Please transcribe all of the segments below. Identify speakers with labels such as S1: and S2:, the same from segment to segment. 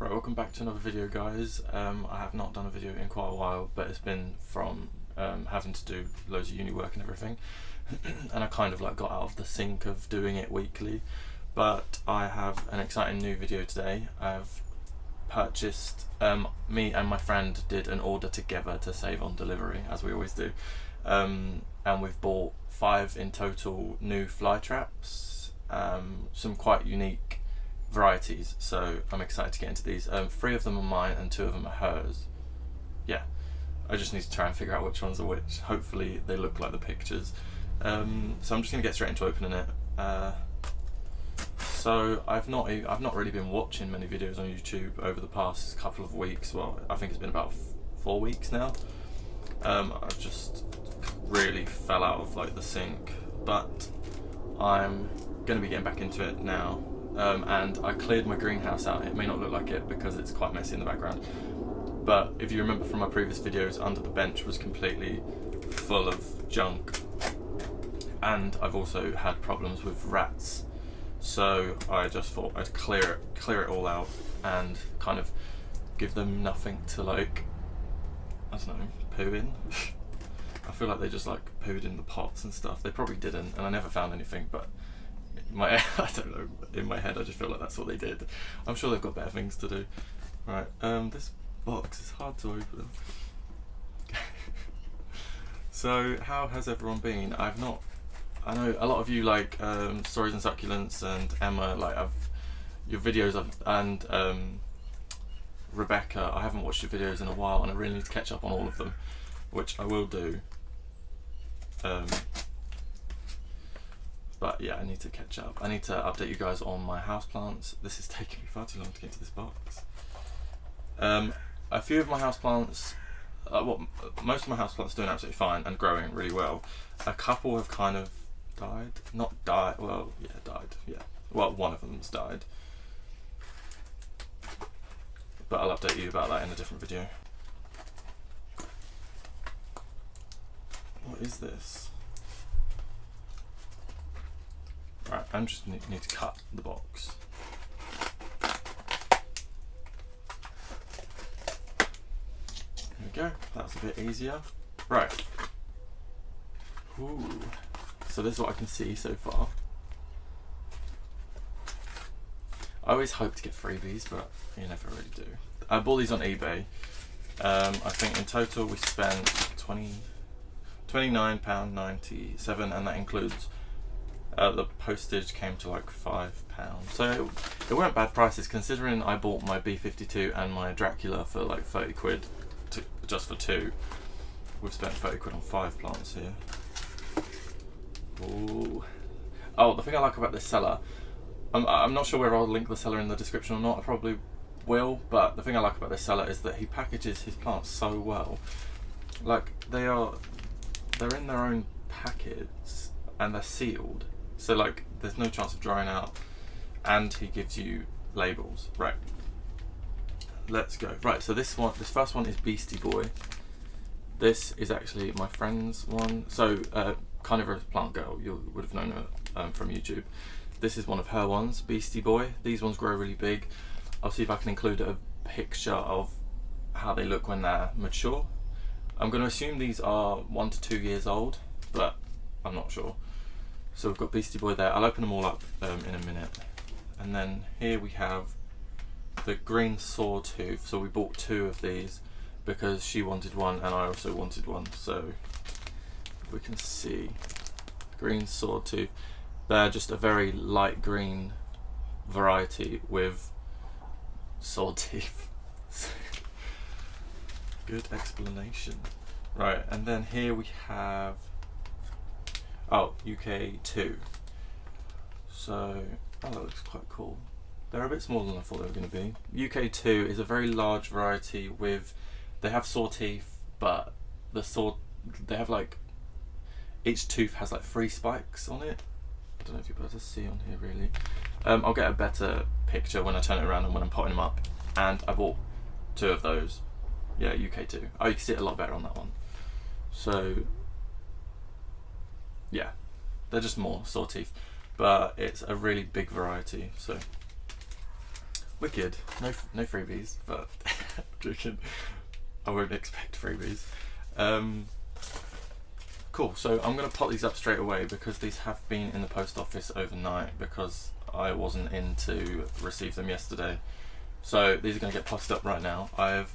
S1: Right, welcome back to another video, guys. I have not done a video in quite a while, but it's been from having to do loads of uni work and everything, and I kind of like got out of the sync of doing it weekly. But I have an exciting new video today. I've purchased, me and my friend did an order together to save on delivery, as we always do, and we've bought 5 in total new Flytraps, some quite unique varieties, so I'm excited to get into these. 3 of them are mine and 2 of them are hers. Yeah, I just need to try and figure out which ones are which. Hopefully they look like the pictures. So I'm just gonna get straight into opening it. So I've not really been watching many videos on YouTube over the past couple of weeks. Well, I think it's been about 4 weeks now. I've just really fell out of like the sync, but I'm gonna be getting back into it now. And I cleared my greenhouse out. It may not look like it because it's quite messy in the background, but if you remember from my previous videos, under the bench was completely full of junk, and I've also had problems with rats, so I just thought I'd clear it all out and kind of give them nothing to, like, I don't know, poo in. I feel like they just like pooed in the pots and stuff. They probably didn't, and I never found anything, but I don't know, in my head I just feel like that's what they did. I'm sure they've got better things to do. Right, this box is hard to open. So how has everyone been? I know a lot of you like Stories and Succulents and Emma, like your videos and Rebecca. I haven't watched your videos in a while and I really need to catch up on all of them, which I will do. But yeah, I need to catch up. I need to update you guys on my houseplants. This is taking me far too long to get to this box. A few of my houseplants, most of my houseplants are doing absolutely fine and growing really well. A couple have kind of died. Not died, well, yeah, died, yeah. Well, one of them's died. But I'll update you about that in a different video. What is this? Right, I just need to cut the box. There we go, that's a bit easier. Right. Ooh. So this is what I can see so far. I always hope to get freebies, but you never really do. I bought these on eBay. I think in total we spent £29.97, and that includes the postage came to like £5. So it weren't bad prices considering I bought my B52 and my Dracula for like 30 quid just for 2. We've spent 30 quid on 5 plants here. Ooh. Oh, the thing I like about this seller, I'm not sure whether I'll link the seller in the description or not. I probably will, but the thing I like about this seller is that he packages his plants so well. Like they're in their own packets and they're sealed. So like there's no chance of drying out, and he gives you labels. Right, let's go. Right, so this first one is Beastie Boy. This is actually my friend's one. So Carnivorous Plant Girl, you would have known her from YouTube. This is one of her ones, Beastie Boy. These ones grow really big. I'll see if I can include a picture of how they look when they're mature. I'm going to assume these are 1 to 2 years old, but I'm not sure. So we've got Beastie Boy there. I'll open them all up in a minute. And then here we have the green Sawtooth. So we bought 2 of these because she wanted one and I also wanted one. So we can see green Sawtooth. They're just a very light green variety with sawtooth. Good explanation. Right, and then here we have UK2. So, that looks quite cool. They're a bit smaller than I thought they were going to be. UK2 is a very large variety with, they have sawteeth, but they have like, each tooth has like 3 spikes on it. I don't know if you'll be able to see on here really. I'll get a better picture when I turn it around and when I'm potting them up. And I bought 2 of those. Yeah, UK2. Oh, you can see it a lot better on that one. So yeah, they're just more sawtooth, but it's a really big variety. So Wicked. No freebies, but joking. I won't expect freebies. Cool, so I'm going to pop these up straight away because these have been in the post office overnight because I wasn't in to receive them yesterday. So these are going to get posted up right now. I've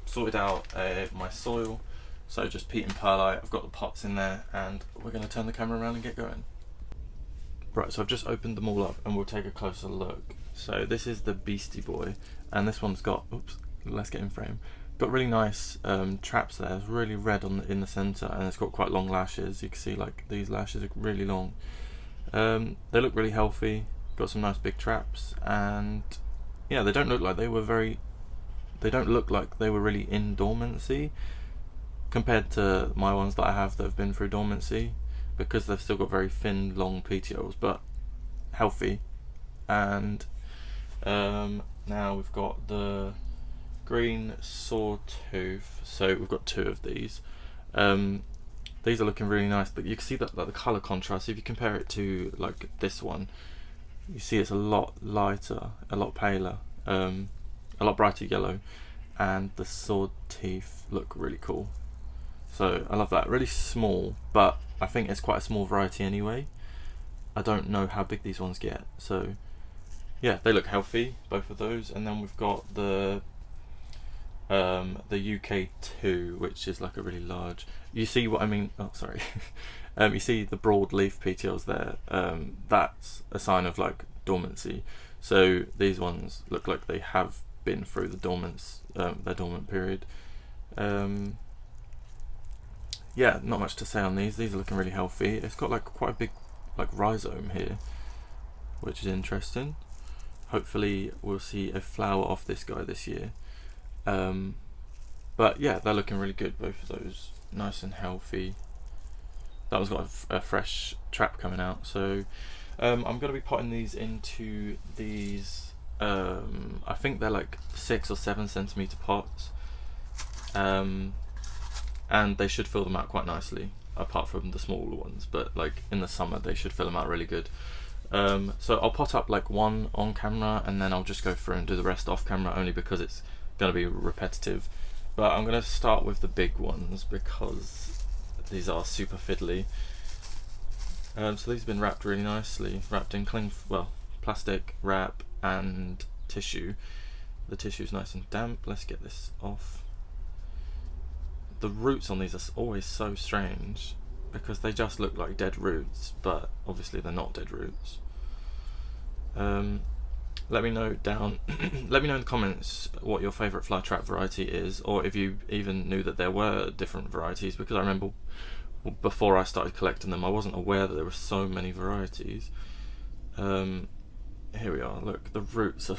S1: sorted out my soil, so just peat and perlite. I've got the pots in there and we're going to turn the camera around and get going. Right, so I've just opened them all up and we'll take a closer look. So this is the Beastie Boy, and this one's got, oops, let's get in frame. Got really nice traps there. It's really red in the centre, and it's got quite long lashes. You can see like these lashes are really long. They look really healthy. Got some nice big traps, and yeah, they don't look like they were really in dormancy compared to my ones that I have that have been through dormancy, because they've still got very thin, long petioles, but healthy. And now we've got the green Sawtooth, so we've got 2 of these. These are looking really nice, but you can see that like the colour contrast. If you compare it to like this one, you see it's a lot lighter, a lot paler, a lot brighter yellow, and the Sawtooth look really cool. So I love that. Really small, but I think it's quite a small variety anyway. I don't know how big these ones get, so yeah, they look healthy, both of those. And then we've got the UK2, which is like a really large. You see what I mean? Oh, sorry. You see the broad leaf petioles there. That's a sign of like dormancy. So these ones look like they have been through the their dormant period. Yeah, not much to say on these. These are looking really healthy. It's got like quite a big like rhizome here, which is interesting. Hopefully we'll see a flower off this guy this year. But yeah, they're looking really good, both of those, nice and healthy. That one's got a fresh trap coming out, so I'm going to be potting these into these, I think they're like 6 or 7 centimetre pots, and they should fill them out quite nicely, apart from the smaller ones, but like in the summer they should fill them out really good. So I'll pot up like one on camera and then I'll just go through and do the rest off camera, only because it's going to be repetitive. But I'm going to start with the big ones because these are super fiddly. So these have been wrapped really nicely, wrapped in plastic wrap and tissue. The tissue's nice and damp. Let's get this off. The roots on these are always so strange because they just look like dead roots, but obviously they're not dead roots. Let me know let me know in the comments what your favourite Flytrap variety is, or if you even knew that there were different varieties, because I remember before I started collecting them I wasn't aware that there were so many varieties. Here we are, look, the roots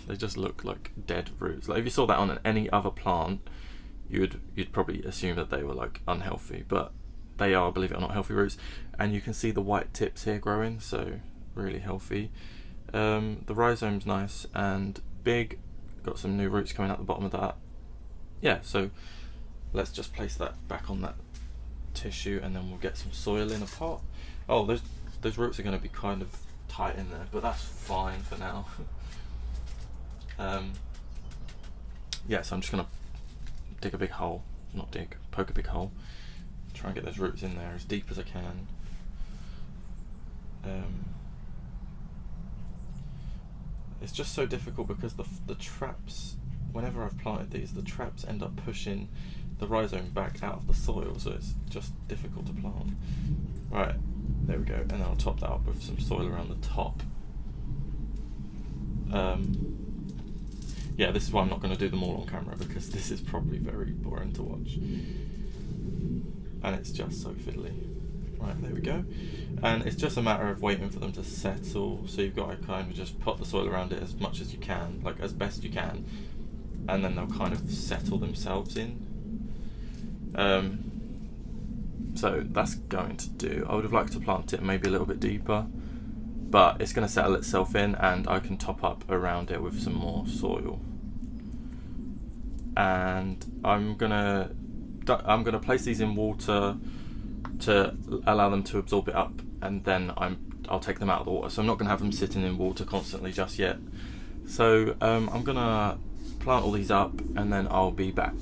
S1: they just look like dead roots. Like if you saw that on any other plant, you'd probably assume that they were like unhealthy, but they are, believe it or not, healthy roots. And you can see the white tips here growing, so really healthy. The rhizome's nice and big, got some new roots coming out the bottom of that. Yeah, so let's just place that back on that tissue and then we'll get some soil in a pot. Oh, those roots are going to be kind of tight in there, but that's fine for now. Yeah, so I'm just going to dig a big hole, poke a big hole, try and get those roots in there as deep as I can. It's just so difficult because the traps, whenever I've planted these, the traps end up pushing the rhizome back out of the soil, so it's just difficult to plant. Right, there we go, and then I'll top that up with some soil around the top. Yeah, this is why I'm not going to do them all on camera, because this is probably very boring to watch. And it's just so fiddly. Right, there we go. And it's just a matter of waiting for them to settle, so you've got to kind of just put the soil around it as much as you can, like as best you can, and then they'll kind of settle themselves in. So that's going to do. I would have liked to plant it maybe a little bit deeper, but it's going to settle itself in and I can top up around it with some more soil. And I'm gonna place these in water to allow them to absorb it up, and then I'll take them out of the water. So I'm not going to have them sitting in water constantly just yet. So I'm gonna plant all these up and then I'll be back.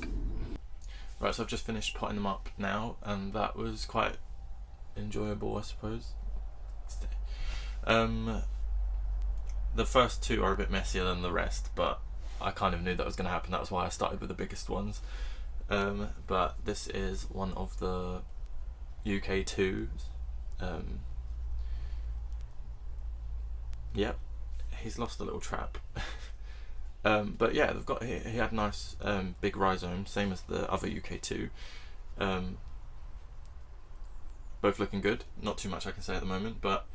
S1: Right, so I've just finished potting them up now, and that was quite enjoyable, I suppose. The first two are a bit messier than the rest, but I kind of knew that was going to happen. That was why I started with the biggest ones. But this is one of the UK2s. Yep, he's lost a little trap. But yeah, they've got he had nice big rhizomes, same as the other UK2. Both looking good. Not too much I can say at the moment, but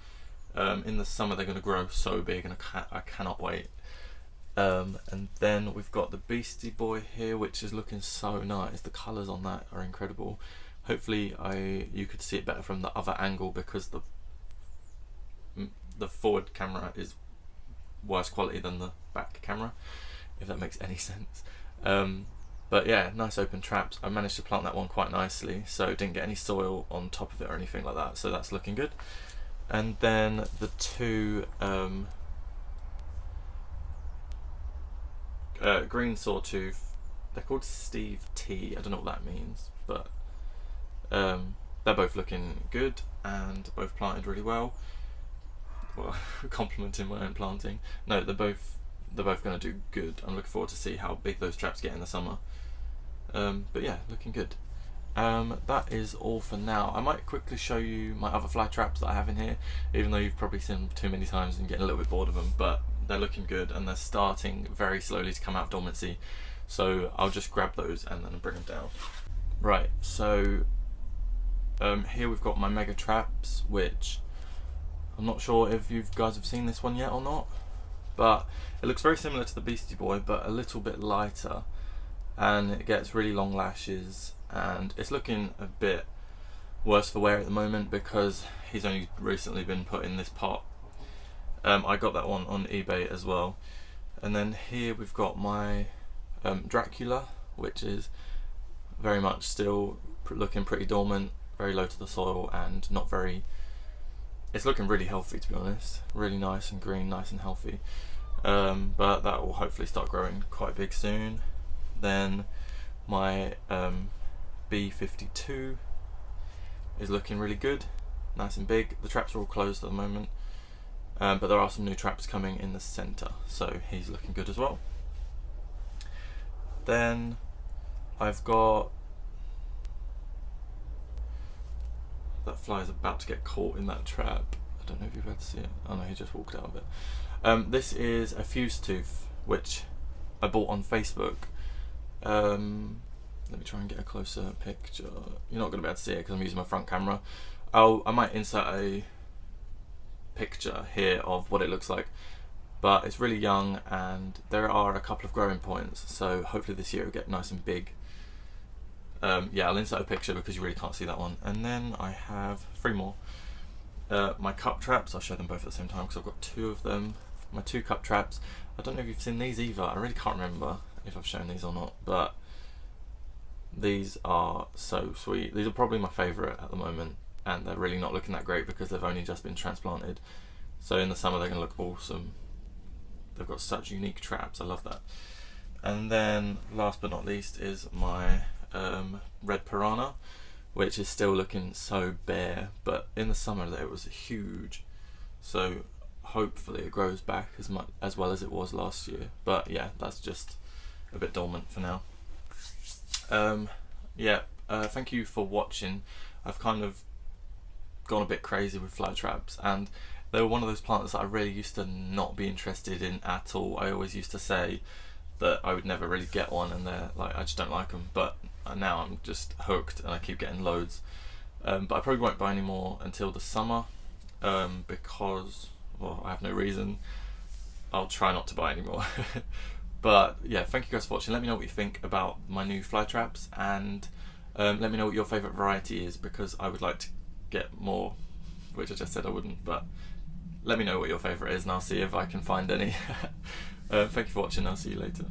S1: in the summer they're going to grow so big, and I cannot wait. And then we've got the Beastie Boy here, which is looking so nice. The colours on that are incredible. Hopefully you could see it better from the other angle, because the forward camera is worse quality than the back camera, if that makes any sense. But yeah, nice open traps. I managed to plant that one quite nicely, so didn't get any soil on top of it or anything like that, so that's looking good. And then the two green Sawtooth, they're called Steve T. I don't know what that means, but they're both looking good and both planted really well. Well, complimenting my own planting. No, they're both going to do good. I'm looking forward to see how big those traps get in the summer. But yeah, looking good. That is all for now. I might quickly show you my other fly traps that I have in here, even though you've probably seen them too many times and getting a little bit bored of them, but they're looking good and they're starting very slowly to come out of dormancy. So I'll just grab those and then bring them down. Right, so here we've got my mega traps, which I'm not sure if you guys have seen this one yet or not, but it looks very similar to the Beastie Boy, but a little bit lighter, and it gets really long lashes, and it's looking a bit worse for wear at the moment because he's only recently been put in this pot. I got that one on eBay as well. And then here we've got my Dracula, which is very much still looking pretty dormant, very low to the soil, and not very... It's looking really healthy, to be honest. Really nice and green, nice and healthy. But that will hopefully start growing quite big soon. Then my B52 is looking really good, nice and big. The traps are all closed at the moment, but there are some new traps coming in the centre, so he's looking good as well. Then I've got... That fly is about to get caught in that trap. I don't know if you've had to see it. Oh no, he just walked out of it. This is a fuse tooth, which I bought on Facebook. Let me try and get a closer picture. You're not going to be able to see it because I'm using my front camera. I might insert a picture here of what it looks like, but it's really young and there are a couple of growing points, so hopefully this year it'll get nice and big. Yeah, I'll insert a picture because you really can't see that one. And then I have 3 more. My cup traps, I'll show them both at the same time because I've got 2 of them. My 2 cup traps. I don't know if you've seen these either. I really can't remember if I've shown these or not, but these are so sweet. These are probably my favourite at the moment, and they're really not looking that great because they've only just been transplanted. So in the summer they're going to look awesome. They've got such unique traps, I love that. And then last but not least is my red Piranha, which is still looking so bare, but in the summer it was huge, so hopefully it grows back as well as it was last year. But yeah, that's just a bit dormant for now. Thank you for watching. I've kind of gone a bit crazy with fly traps, and they were one of those plants that I really used to not be interested in at all. I always used to say that I would never really get one, and they're like, I just don't like them, but now I'm just hooked and I keep getting loads. But I probably won't buy any more until the summer, because, well, I have no reason. I'll try not to buy any more. But yeah, thank you guys for watching. Let me know what you think about my new fly traps, and let me know what your favourite variety is, because I would like to get more, which I just said I wouldn't, but let me know what your favourite is and I'll see if I can find any. Thank you for watching, I'll see you later.